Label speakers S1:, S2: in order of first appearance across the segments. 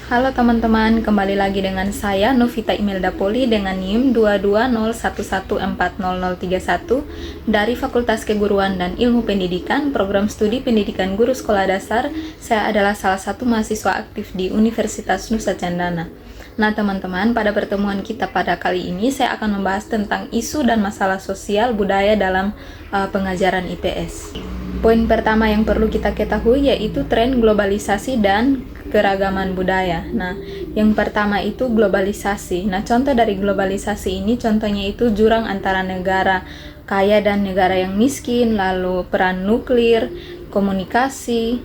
S1: Halo teman-teman, kembali lagi dengan saya Novita Imelda Poli dengan NIM 22011400031 dari Fakultas Keguruan dan Ilmu Pendidikan, Program Studi Pendidikan Guru Sekolah Dasar. Saya adalah salah satu mahasiswa aktif di Universitas Nusa Cendana. Nah teman-teman, pada pertemuan kita pada kali ini saya akan membahas tentang isu dan masalah sosial budaya dalam pengajaran IPS. Poin pertama yang perlu kita ketahui yaitu tren globalisasi dan keragaman budaya. Nah, yang pertama itu globalisasi. Nah, contoh dari globalisasi ini contohnya itu jurang antara negara kaya dan negara yang miskin, lalu peran nuklir, komunikasi,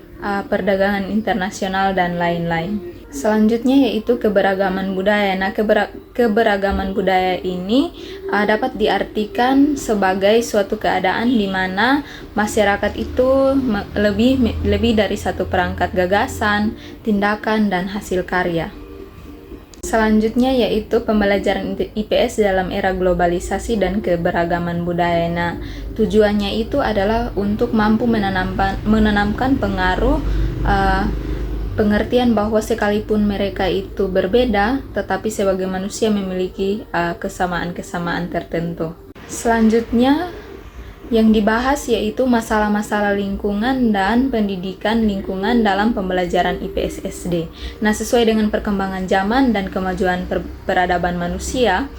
S1: perdagangan internasional, dan lain-lain. Selanjutnya yaitu keberagaman budaya. Nah, keberagaman budaya ini dapat diartikan sebagai suatu keadaan di mana masyarakat itu lebih dari satu perangkat gagasan, tindakan, dan hasil karya. Selanjutnya yaitu pembelajaran IPS dalam era globalisasi dan keberagaman budaya. Nah, tujuannya itu adalah untuk mampu menanamkan pengaruh pengertian bahwa sekalipun mereka itu berbeda, tetapi sebagai manusia memiliki kesamaan-kesamaan tertentu. Selanjutnya yang dibahas yaitu masalah-masalah lingkungan dan pendidikan lingkungan dalam pembelajaran IPS SD. Nah, sesuai dengan perkembangan zaman dan kemajuan peradaban manusia,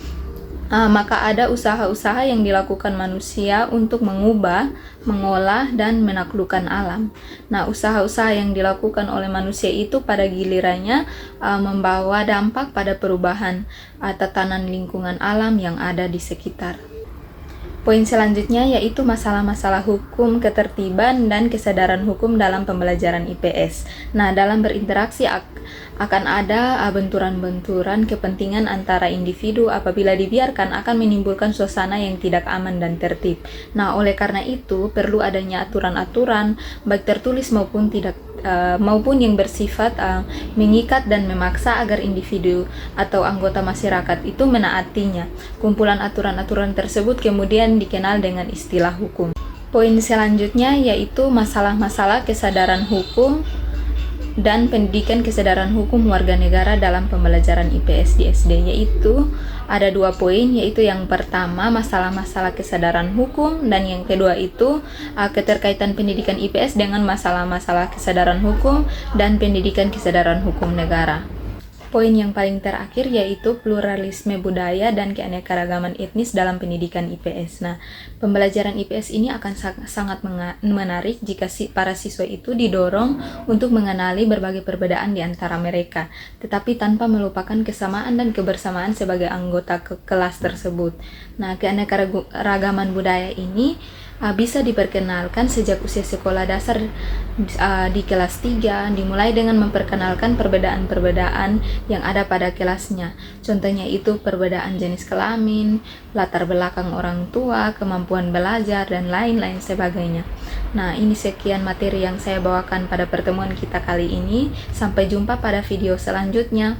S1: maka ada usaha-usaha yang dilakukan manusia untuk mengubah, mengolah, dan menaklukkan alam. Nah, usaha-usaha yang dilakukan oleh manusia itu pada gilirannya membawa dampak pada perubahan tatanan lingkungan alam yang ada di sekitar. Poin selanjutnya yaitu masalah-masalah hukum, ketertiban, dan kesadaran hukum dalam pembelajaran IPS. Nah, dalam berinteraksi akan ada benturan-benturan kepentingan antara individu apabila dibiarkan akan menimbulkan suasana yang tidak aman dan tertib. Nah, oleh karena itu perlu adanya aturan-aturan baik tertulis maupun yang bersifat mengikat dan memaksa agar individu atau anggota masyarakat itu menaatinya. Kumpulan aturan-aturan tersebut kemudian dikenal dengan istilah hukum. Poin selanjutnya yaitu masalah-masalah kesadaran hukum dan pendidikan kesadaran hukum warga negara dalam pembelajaran IPS di SD, yaitu ada 2 poin, yaitu yang pertama masalah-masalah kesadaran hukum dan yang kedua itu keterkaitan pendidikan IPS dengan masalah-masalah kesadaran hukum dan pendidikan kesadaran hukum negara. Poin yang paling terakhir yaitu pluralisme budaya dan keanekaragaman etnis dalam pendidikan IPS. Nah, pembelajaran IPS ini akan sangat menarik jika para siswa itu didorong untuk mengenali berbagai perbedaan di antara mereka, tetapi tanpa melupakan kesamaan dan kebersamaan sebagai anggota kelas tersebut. Nah, keanekaragaman budaya ini bisa diperkenalkan sejak usia sekolah dasar di kelas 3, dimulai dengan memperkenalkan perbedaan-perbedaan yang ada pada kelasnya. Contohnya itu perbedaan jenis kelamin, latar belakang orang tua, kemampuan belajar, dan lain-lain sebagainya. Nah, ini sekian materi yang saya bawakan pada pertemuan kita kali ini. Sampai jumpa pada video selanjutnya.